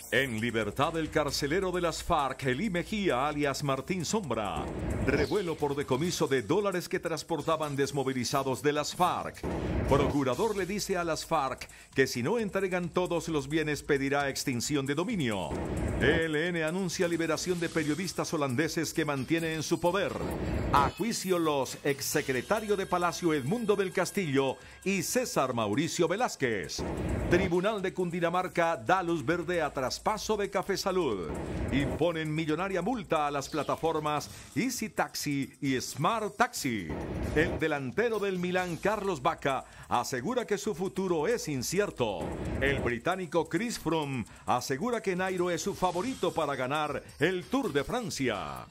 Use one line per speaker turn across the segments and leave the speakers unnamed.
En libertad el carcelero de las FARC, Elí Mejía, alias Martín Sombra. Revuelo por decomiso de dólares que transportaban desmovilizados de las FARC. Procurador le dice a las FARC que si no entregan todos los bienes pedirá extinción de dominio. ELN anuncia liberación de periodistas holandeses que mantiene en su poder. A juicio los exsecretario de Palacio Edmundo del Castillo y César Mauricio Velázquez. Tribunal de Cundinamarca da luz verde a traspaso de Café Salud. Imponen millonaria multa a las plataformas Easy Taxi y Smart Taxi. El delantero del Milán, Carlos Bacca, asegura que su futuro es incierto. El británico Chris Froome asegura que Nairo es su favorito para ganar el Tour de Francia.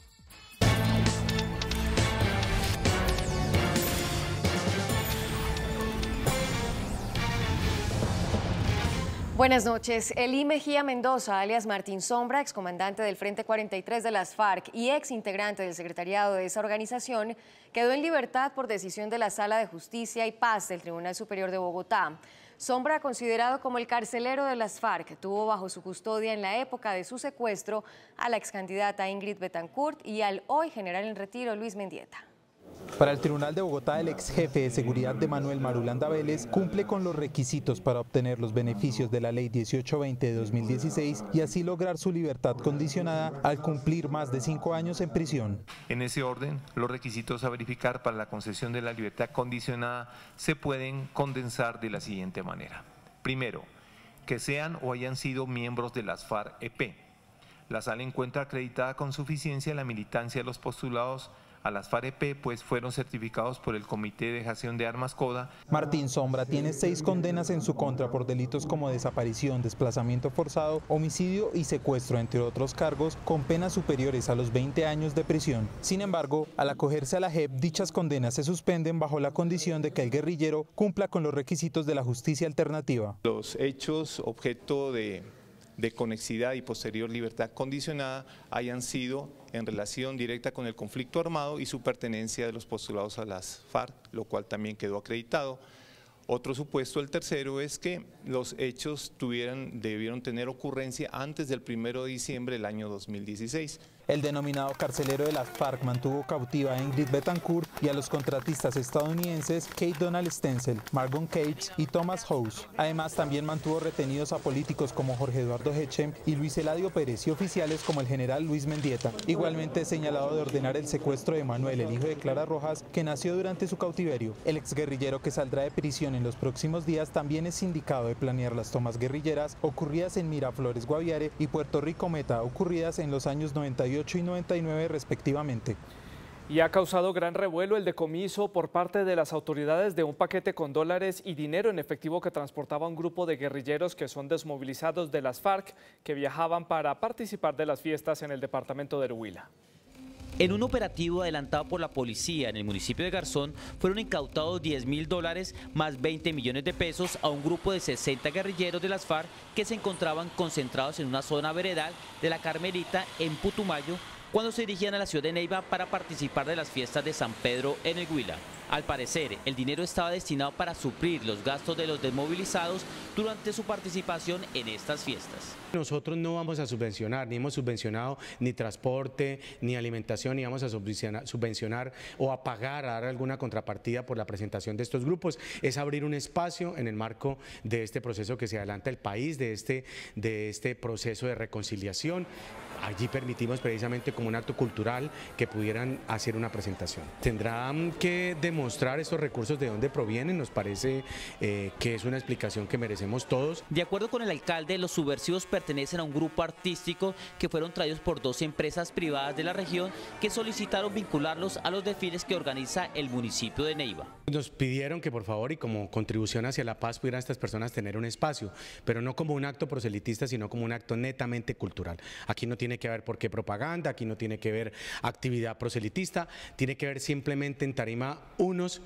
Buenas noches. Elí Mejía Mendoza, alias Martín Sombra, excomandante del Frente 43 de las FARC y ex integrante del secretariado de esa organización, quedó en libertad por decisión de la Sala de Justicia y Paz del Tribunal Superior de Bogotá. Sombra, considerado como el carcelero de las FARC, tuvo bajo su custodia en la época de su secuestro a la excandidata Ingrid Betancourt y al hoy general en retiro Luis Mendieta.
Para el Tribunal de Bogotá, el ex jefe de seguridad de Manuel Marulanda Vélez cumple con los requisitos para obtener los beneficios de la Ley 1820 de 2016 y así lograr su libertad condicionada al cumplir más de 5 años en prisión.
En ese orden, los requisitos a verificar para la concesión de la libertad condicionada se pueden condensar de la siguiente manera. Primero, que sean o hayan sido miembros de las FARC-EP. La Sala encuentra acreditada con suficiencia la militancia de los postulados a las FARC-EP, pues fueron certificados por el Comité de Dejación de Armas CODA.
Martín Sombra tiene 6 condenas en su contra por delitos como desaparición, desplazamiento forzado, homicidio y secuestro, entre otros cargos, con penas superiores a los 20 años de prisión. Sin embargo, al acogerse a la JEP, dichas condenas se suspenden bajo la condición de que el guerrillero cumpla con los requisitos de la justicia alternativa.
Los hechos objeto de conexidad y posterior libertad condicionada hayan sido en relación directa con el conflicto armado y su pertenencia de los postulados a las FARC, lo cual también quedó acreditado. Otro supuesto, el tercero, es que los hechos debieron tener ocurrencia antes del 1 de diciembre del año 2016.
El denominado carcelero de las FARC mantuvo cautiva a Ingrid Betancourt y a los contratistas estadounidenses Kate Donald Stenzel, Margon Cates y Thomas House. Además, también mantuvo retenidos a políticos como Jorge Eduardo Hechem y Luis Eladio Pérez y oficiales como el general Luis Mendieta. Igualmente es señalado de ordenar el secuestro de Manuel, el hijo de Clara Rojas, que nació durante su cautiverio. El exguerrillero, que saldrá de prisión en los próximos días, también es indicado de planear las tomas guerrilleras ocurridas en Miraflores, Guaviare y Puerto Rico Meta, ocurridas en los años 98 y 99 respectivamente.
Y ha causado gran revuelo el decomiso por parte de las autoridades de un paquete con dólares y dinero en efectivo que transportaba un grupo de guerrilleros que son desmovilizados de las FARC que viajaban para participar de las fiestas en el departamento de Huila.
En un operativo adelantado por la policía en el municipio de Garzón, fueron incautados $10.000 más 20 millones de pesos a un grupo de 60 guerrilleros de las FARC que se encontraban concentrados en una zona veredal de la Carmelita en Putumayo cuando se dirigían a la ciudad de Neiva para participar de las fiestas de San Pedro en el Huila. Al parecer, el dinero estaba destinado para suplir los gastos de los desmovilizados durante su participación en estas fiestas.
Nosotros no vamos a subvencionar, ni hemos subvencionado ni transporte, ni alimentación, ni vamos a subvencionar o a pagar, a dar alguna contrapartida por la presentación de estos grupos. Es abrir un espacio en el marco de este proceso que se adelanta el país, de este proceso de reconciliación. Allí permitimos precisamente como un acto cultural que pudieran hacer una presentación. Tendrán que demostrar estos recursos de dónde provienen, nos parece que es una explicación que merecemos todos.
De acuerdo con el alcalde, los subversivos pertenecen a un grupo artístico que fueron traídos por 2 empresas privadas de la región que solicitaron vincularlos a los desfiles que organiza el municipio de Neiva.
Nos pidieron que por favor y como contribución hacia la paz pudieran estas personas tener un espacio, pero no como un acto proselitista, sino como un acto netamente cultural. Aquí no tiene que haber por qué propaganda, aquí no tiene que ver actividad proselitista, tiene que ver simplemente en tarima unos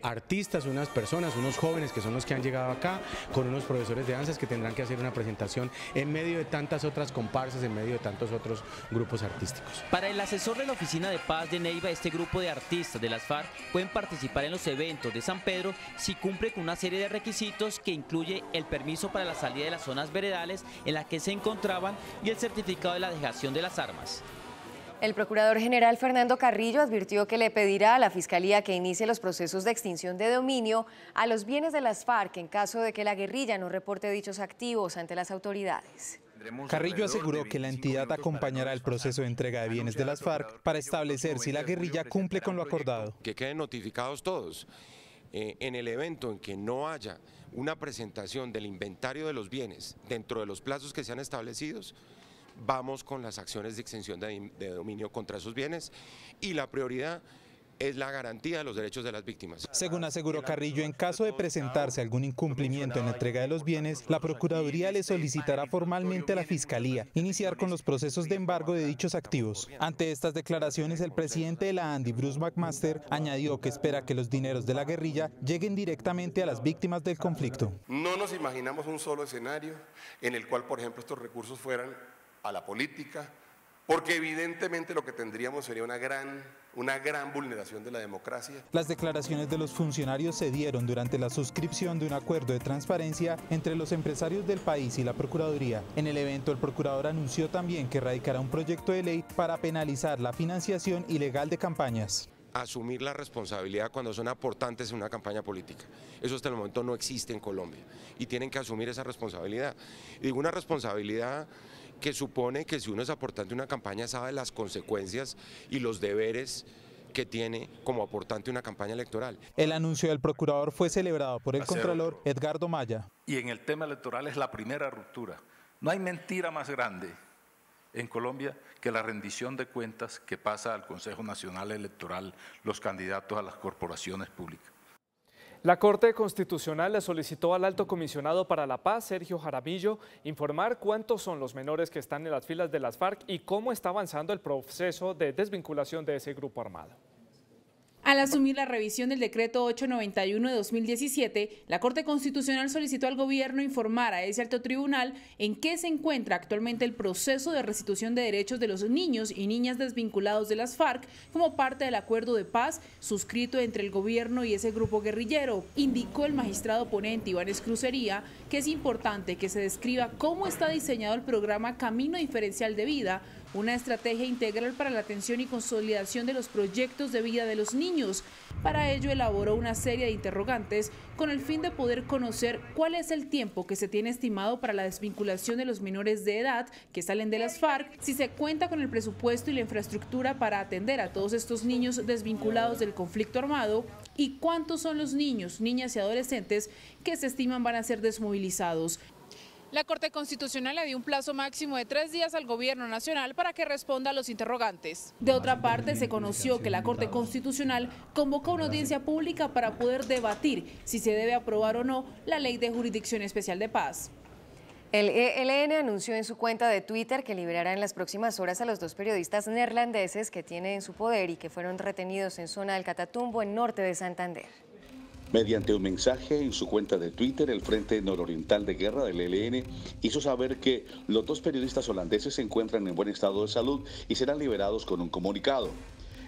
artistas, unas personas, unos jóvenes que son los que han llegado acá, con unos profesores de danzas que tendrán que hacer una presentación en medio de tantas otras comparsas, en medio de tantos otros grupos artísticos.
Para el asesor de la Oficina de Paz de Neiva, este grupo de artistas de las FARC pueden participar en los eventos de San Pedro si cumple con una serie de requisitos que incluye el permiso para la salida de las zonas veredales en las que se encontraban y el certificado de la dejación de las armas.
El procurador general Fernando Carrillo advirtió que le pedirá a la Fiscalía que inicie los procesos de extinción de dominio a los bienes de las FARC en caso de que la guerrilla no reporte dichos activos ante las autoridades.
Carrillo aseguró que la entidad acompañará el proceso de entrega de bienes de las FARC para establecer si la guerrilla cumple con lo acordado.
Que queden notificados todos. En el evento en que no haya una presentación del inventario de los bienes dentro de los plazos que sean establecidos, vamos con las acciones de extinción de dominio contra esos bienes y la prioridad es la garantía de los derechos de las víctimas.
Según aseguró Carrillo, en caso de presentarse algún incumplimiento en la entrega de los bienes, la Procuraduría le solicitará formalmente a la Fiscalía iniciar con los procesos de embargo de dichos activos. Ante estas declaraciones, el presidente de la ANDI, Bruce McMaster, añadió que espera que los dineros de la guerrilla lleguen directamente a las víctimas del conflicto.
No nos imaginamos un solo escenario en el cual, por ejemplo, estos recursos fueran a la política, porque evidentemente lo que tendríamos sería una gran vulneración de la democracia.
Las declaraciones de los funcionarios se dieron durante la suscripción de un acuerdo de transparencia entre los empresarios del país y la Procuraduría. En el evento, el procurador anunció también que radicará un proyecto de ley para penalizar la financiación ilegal de campañas.
Asumir la responsabilidad cuando son aportantes en una campaña política. Eso hasta el momento no existe en Colombia y tienen que asumir esa responsabilidad. Y digo una responsabilidad que supone que si uno es aportante de una campaña sabe las consecuencias y los deberes que tiene como aportante de una campaña electoral.
El anuncio del procurador fue celebrado por el contralor Edgardo Maya.
Y en el tema electoral es la primera ruptura. No hay mentira más grande en Colombia que la rendición de cuentas que pasa al Consejo Nacional Electoral los candidatos a las corporaciones públicas.
La Corte Constitucional le solicitó al Alto Comisionado para la Paz, Sergio Jaramillo, informar cuántos son los menores que están en las filas de las FARC y cómo está avanzando el proceso de desvinculación de ese grupo armado.
Al asumir la revisión del decreto 891 de 2017, la Corte Constitucional solicitó al gobierno informar a ese alto tribunal en qué se encuentra actualmente el proceso de restitución de derechos de los niños y niñas desvinculados de las FARC como parte del acuerdo de paz suscrito entre el gobierno y ese grupo guerrillero. Indicó el magistrado ponente Iván Escrucería que es importante que se describa cómo está diseñado el programa Camino Diferencial de Vida, una estrategia integral para la atención y consolidación de los proyectos de vida de los niños. Para ello elaboró una serie de interrogantes con el fin de poder conocer cuál es el tiempo que se tiene estimado para la desvinculación de los menores de edad que salen de las FARC, si se cuenta con el presupuesto y la infraestructura para atender a todos estos niños desvinculados del conflicto armado y cuántos son los niños, niñas y adolescentes que se estiman van a ser desmovilizados. La Corte Constitucional le dio un plazo máximo de 3 días al Gobierno Nacional para que responda a los interrogantes. De otra parte, se conoció que la Corte Constitucional convocó una audiencia pública para poder debatir si se debe aprobar o no la Ley de Jurisdicción Especial de Paz.
El ELN anunció en su cuenta de Twitter que liberará en las próximas horas a los 2 periodistas neerlandeses que tiene en su poder y que fueron retenidos en zona del Catatumbo, en norte de Santander.
Mediante un mensaje en su cuenta de Twitter, el Frente Nororiental de Guerra del ELN hizo saber que los 2 periodistas holandeses se encuentran en buen estado de salud y serán liberados con un comunicado.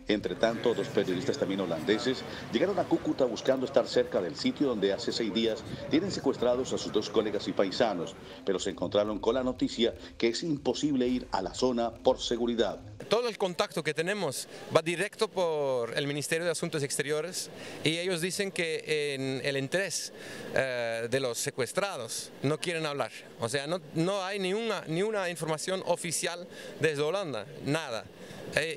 Entre tanto, 2 periodistas también holandeses llegaron a Cúcuta buscando estar cerca del sitio donde hace 6 días tienen secuestrados a sus 2 colegas y paisanos, pero se encontraron con la noticia que es imposible ir a la zona por seguridad.
Todo el contacto que tenemos va directo por el Ministerio de Asuntos Exteriores y ellos dicen que en el interés de los secuestrados no quieren hablar. O sea, no hay ni una información oficial desde Holanda, nada.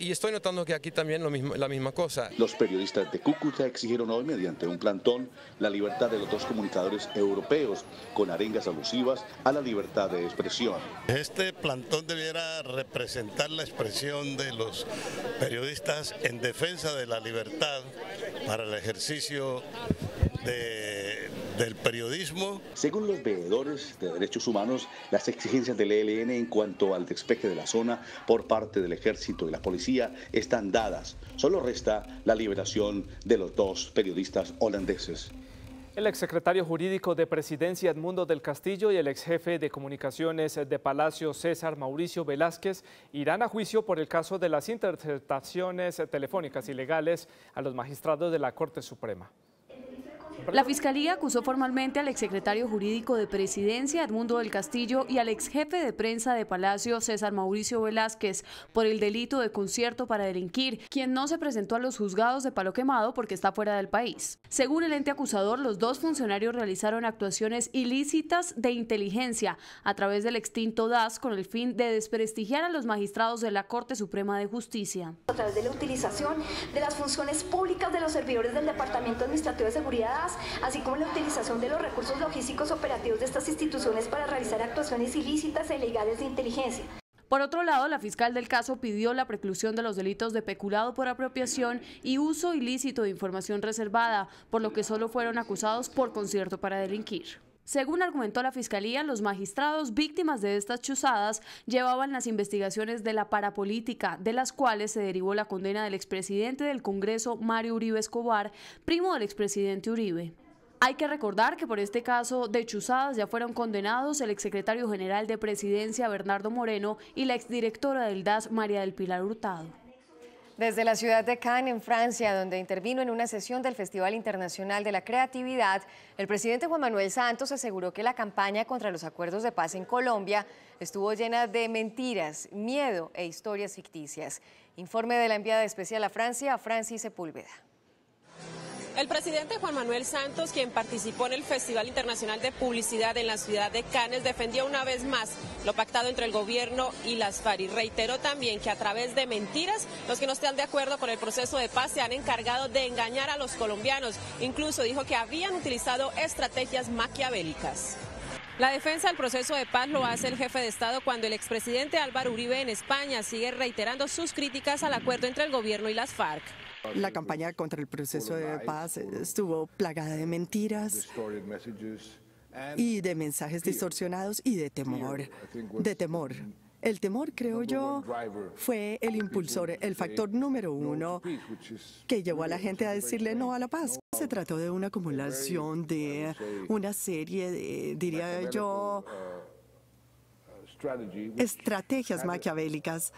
Y estoy notando que aquí también la misma cosa.
Los periodistas de Cúcuta exigieron hoy, mediante un plantón, la libertad de los 2 comunicadores europeos, con arengas alusivas a la libertad de expresión.
Este plantón debiera representar la expresión de los periodistas en defensa de la libertad para el ejercicio de del periodismo.
Según los veedores de derechos humanos, las exigencias del ELN en cuanto al despeje de la zona por parte del ejército y la policía están dadas. Solo resta la liberación de los 2 periodistas holandeses.
El exsecretario jurídico de Presidencia Edmundo del Castillo y el exjefe de comunicaciones de Palacio César Mauricio Velázquez irán a juicio por el caso de las interceptaciones telefónicas ilegales a los magistrados de la Corte Suprema.
La Fiscalía acusó formalmente al exsecretario jurídico de Presidencia, Edmundo del Castillo, y al exjefe de prensa de Palacio, César Mauricio Velázquez, por el delito de concierto para delinquir, quien no se presentó a los juzgados de Palo Quemado porque está fuera del país. Según el ente acusador, los 2 funcionarios realizaron actuaciones ilícitas de inteligencia a través del extinto DAS con el fin de desprestigiar a los magistrados de la Corte Suprema de Justicia.
A través de la utilización de las funciones públicas de los servidores del Departamento Administrativo de Seguridad, así como la utilización de los recursos logísticos operativos de estas instituciones para realizar actuaciones ilícitas e ilegales de inteligencia.
Por otro lado, la fiscal del caso pidió la preclusión de los delitos de peculado por apropiación y uso ilícito de información reservada, por lo que solo fueron acusados por concierto para delinquir. Según argumentó la Fiscalía, los magistrados víctimas de estas chuzadas llevaban las investigaciones de la parapolítica, de las cuales se derivó la condena del expresidente del Congreso, Mario Uribe Escobar, primo del expresidente Uribe. Hay que recordar que por este caso de chuzadas ya fueron condenados el exsecretario general de Presidencia, Bernardo Moreno, y la exdirectora del DAS, María del Pilar Hurtado.
Desde la ciudad de Cannes, en Francia, donde intervino en una sesión del Festival Internacional de la Creatividad, el presidente Juan Manuel Santos aseguró que la campaña contra los acuerdos de paz en Colombia estuvo llena de mentiras, miedo e historias ficticias. Informe de la enviada especial a Francia, Francis Sepúlveda.
El presidente Juan Manuel Santos, quien participó en el Festival Internacional de Publicidad en la ciudad de Cannes, defendió una vez más lo pactado entre el gobierno y las FARC y reiteró también que a través de mentiras los que no están de acuerdo con el proceso de paz se han encargado de engañar a los colombianos. Incluso dijo que habían utilizado estrategias maquiavélicas. La defensa del proceso de paz lo hace el jefe de Estado cuando el expresidente Álvaro Uribe en España sigue reiterando sus críticas al acuerdo entre el gobierno y las FARC.
La campaña contra el proceso de paz estuvo plagada de mentiras y de mensajes distorsionados y de temor. El temor, creo yo, fue el impulsor, el factor número 1 que llevó a la gente a decirle no a la paz. Se trató de una acumulación de una serie de, diría yo, estrategias maquiavélicas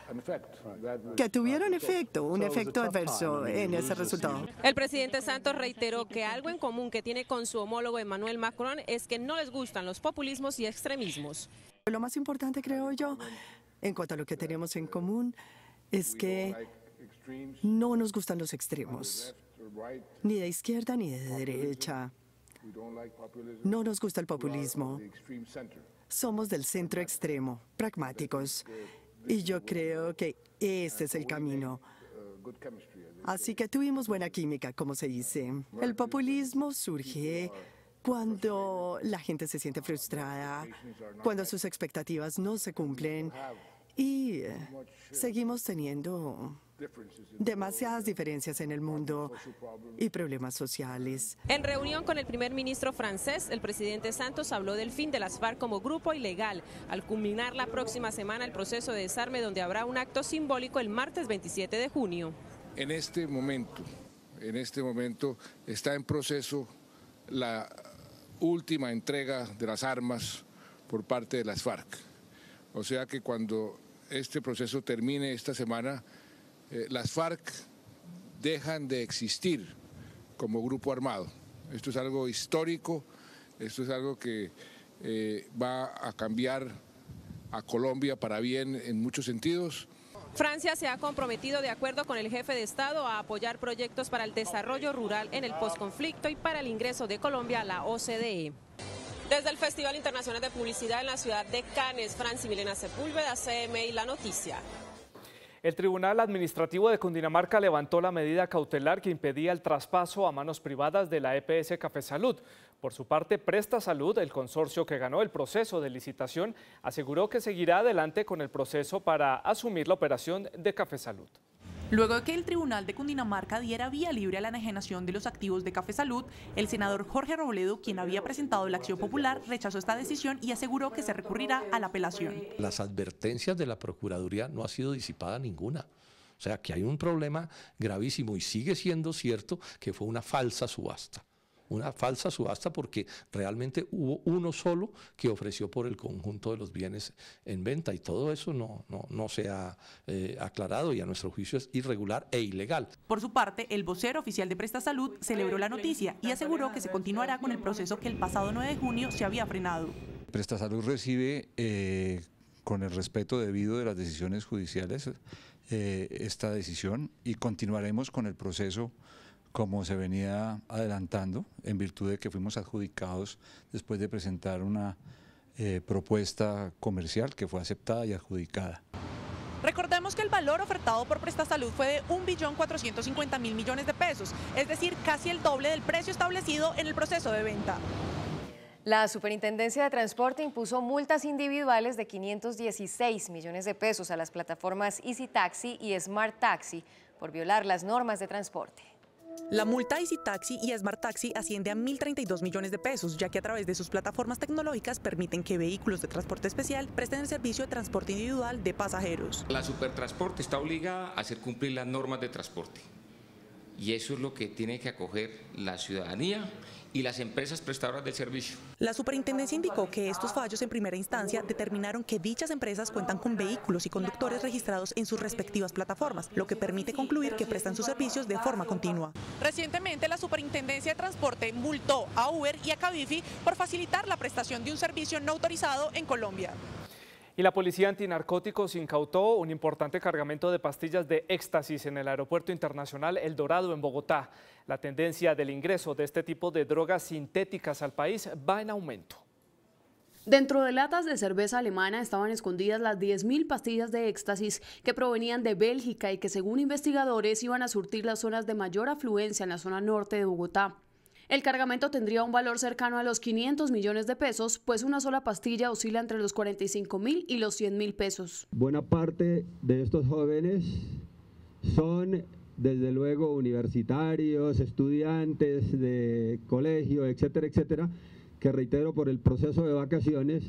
que tuvieron un efecto adverso en ese resultado.
El presidente Santos reiteró que algo en común que tiene con su homólogo Emmanuel Macron es que no les gustan los populismos y extremismos.
Lo más importante, creo yo, en cuanto a lo que tenemos en común, es que no nos gustan los extremos, ni de izquierda ni de derecha. No nos gusta el populismo. Somos del centro extremo, pragmáticos, y yo creo que este es el camino. Así que tuvimos buena química, como se dice. El populismo surge cuando la gente se siente frustrada, cuando sus expectativas no se cumplen y seguimos teniendo demasiadas diferencias en el mundo y problemas sociales.
En reunión con el primer ministro francés, el presidente Santos habló del fin de las FARC como grupo ilegal, al culminar la próxima semana el proceso de desarme, donde habrá un acto simbólico el martes 27 de junio.
En este momento está en proceso la última entrega de las armas por parte de las FARC. O sea que cuando este proceso termine esta semana, las FARC dejan de existir como grupo armado. Esto es algo histórico, esto es algo que va a cambiar a Colombia para bien en muchos sentidos.
Francia se ha comprometido, de acuerdo con el jefe de Estado, a apoyar proyectos para el desarrollo rural en el posconflicto y para el ingreso de Colombia a la OCDE. Desde el Festival Internacional de Publicidad en la ciudad de Cannes, Franci Milena Sepúlveda, CMI La Noticia.
El Tribunal Administrativo de Cundinamarca levantó la medida cautelar que impedía el traspaso a manos privadas de la EPS Café Salud. Por su parte, Presta Salud, el consorcio que ganó el proceso de licitación, aseguró que seguirá adelante con el proceso para asumir la operación de Café Salud.
Luego de que el Tribunal de Cundinamarca diera vía libre a la enajenación de los activos de Café Salud, el senador Jorge Robledo, quien había presentado la acción popular, rechazó esta decisión y aseguró que se recurrirá a la apelación.
Las advertencias de la Procuraduría no ha sido disipada ninguna. O sea, que hay un problema gravísimo y sigue siendo cierto que fue una falsa subasta. Una falsa subasta porque realmente hubo uno solo que ofreció por el conjunto de los bienes en venta y todo eso no se ha aclarado y a nuestro juicio es irregular e ilegal.
Por su parte, el vocero oficial de Prestasalud celebró la noticia y aseguró que se continuará con el proceso que el pasado 9 de junio se había frenado.
Prestasalud recibe con el respeto debido de las decisiones judiciales esta decisión y continuaremos con el proceso como se venía adelantando, en virtud de que fuimos adjudicados después de presentar una propuesta comercial que fue aceptada y adjudicada.
Recordemos que el valor ofertado por Prestasalud fue de 1.450.000 millones de pesos, es decir, casi el doble del precio establecido en el proceso de venta.
La Superintendencia de Transporte impuso multas individuales de 516 millones de pesos a las plataformas Easy Taxi y Smart Taxi por violar las normas de transporte.
La multa Easy Taxi y Smart Taxi asciende a 1.032 millones de pesos, ya que a través de sus plataformas tecnológicas permiten que vehículos de transporte especial presten el servicio de transporte individual de pasajeros.
La Supertransporte está obligada a hacer cumplir las normas de transporte y eso es lo que tiene que acoger la ciudadanía y las empresas prestadoras del servicio.
La superintendencia indicó que estos fallos en primera instancia determinaron que dichas empresas cuentan con vehículos y conductores registrados en sus respectivas plataformas, lo que permite concluir que prestan sus servicios de forma continua. Recientemente, la Superintendencia de Transporte multó a Uber y a Cabify por facilitar la prestación de un servicio no autorizado en Colombia.
Y la Policía Antinarcóticos incautó un importante cargamento de pastillas de éxtasis en el Aeropuerto Internacional El Dorado en Bogotá. La tendencia del ingreso de este tipo de drogas sintéticas al país va en aumento.
Dentro de latas de cerveza alemana estaban escondidas las 10.000 pastillas de éxtasis que provenían de Bélgica y que, según investigadores, iban a surtir las zonas de mayor afluencia en la zona norte de Bogotá. El cargamento tendría un valor cercano a los 500 millones de pesos, pues una sola pastilla oscila entre los 45.000 y los 100.000 pesos.
Buena parte de estos jóvenes son, desde luego, universitarios, estudiantes de colegio, etcétera, etcétera, que, reitero, por el proceso de vacaciones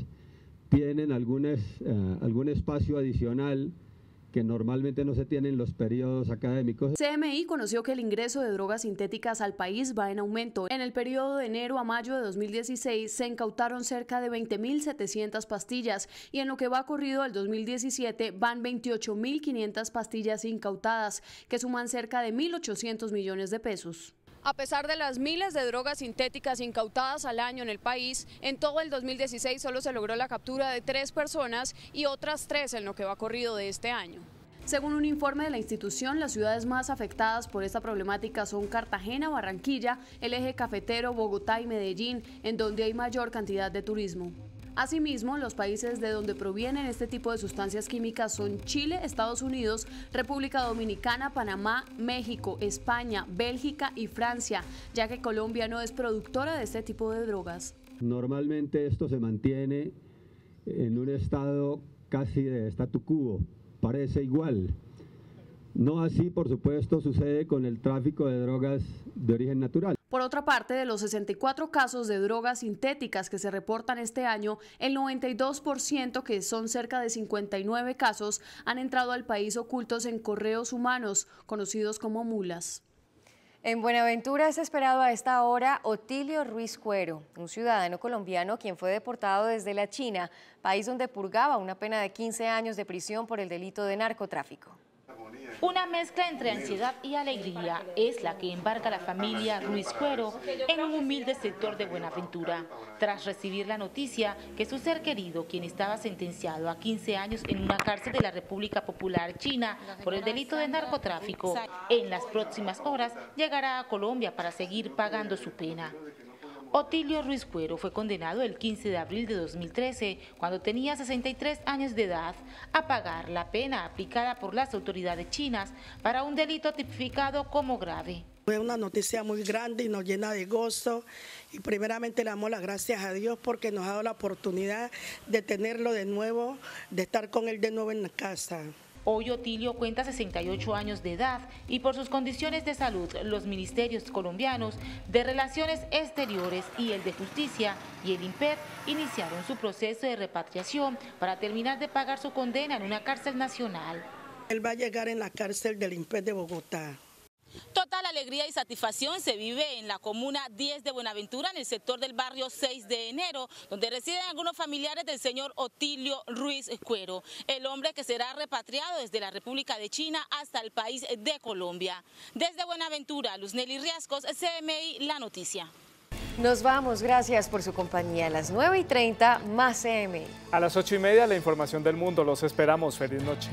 tienen algún espacio adicional que normalmente no se tiene en los periodos académicos.
CMI conoció que el ingreso de drogas sintéticas al país va en aumento. En el periodo de enero a mayo de 2016 se incautaron cerca de 20.700 pastillas y en lo que va corrido del 2017 van 28.500 pastillas incautadas, que suman cerca de 1.800 millones de pesos. A pesar de las miles de drogas sintéticas incautadas al año en el país, en todo el 2016 solo se logró la captura de 3 personas y otras 3 en lo que va corrido de este año. Según un informe de la institución, las ciudades más afectadas por esta problemática son Cartagena, Barranquilla, el eje cafetero, Bogotá y Medellín, en donde hay mayor cantidad de turismo. Asimismo, los países de donde provienen este tipo de sustancias químicas son Chile, Estados Unidos, República Dominicana, Panamá, México, España, Bélgica y Francia, ya que Colombia no es productora de este tipo de drogas.
Normalmente esto se mantiene en un estado casi de statu quo, parece igual. No así, por supuesto, sucede con el tráfico de drogas de origen natural.
Por otra parte, de los 64 casos de drogas sintéticas que se reportan este año, el 92%, que son cerca de 59 casos, han entrado al país ocultos en correos humanos, conocidos como mulas.
En Buenaventura es esperado a esta hora Otilio Ruiz Cuero, un ciudadano colombiano quien fue deportado desde la China, país donde purgaba una pena de 15 años de prisión por el delito de narcotráfico.
Una mezcla entre ansiedad y alegría es la que embarca la familia Ruiz Cuero en un humilde sector de Buenaventura, tras recibir la noticia que su ser querido, quien estaba sentenciado a 15 años en una cárcel de la República Popular China por el delito de narcotráfico, en las próximas horas llegará a Colombia para seguir pagando su pena. Otilio Ruiz Cuero fue condenado el 15 de abril de 2013, cuando tenía 63 años de edad, a pagar la pena aplicada por las autoridades chinas para un delito tipificado como grave.
Fue una noticia muy grande y nos llena de gozo y primeramente le damos las gracias a Dios porque nos ha dado la oportunidad de tenerlo de nuevo, de estar con él de nuevo en la casa.
Hoy Otilio cuenta 68 años de edad y por sus condiciones de salud, los ministerios colombianos de Relaciones Exteriores y el de Justicia y el INPED iniciaron su proceso de repatriación para terminar de pagar su condena en una cárcel nacional.
Él va a llegar en la cárcel del INPED de Bogotá.
Total alegría y satisfacción se vive en la comuna 10 de Buenaventura, en el sector del barrio 6 de enero, donde residen algunos familiares del señor Otilio Ruiz Cuero, el hombre que será repatriado desde la República de China hasta el país de Colombia. Desde Buenaventura, Luz Nelly Riascos, CMI, La Noticia.
Nos vamos, gracias por su compañía. A las 9:30, más CMI.
A las 8:30, la información del mundo. Los esperamos. Feliz noche.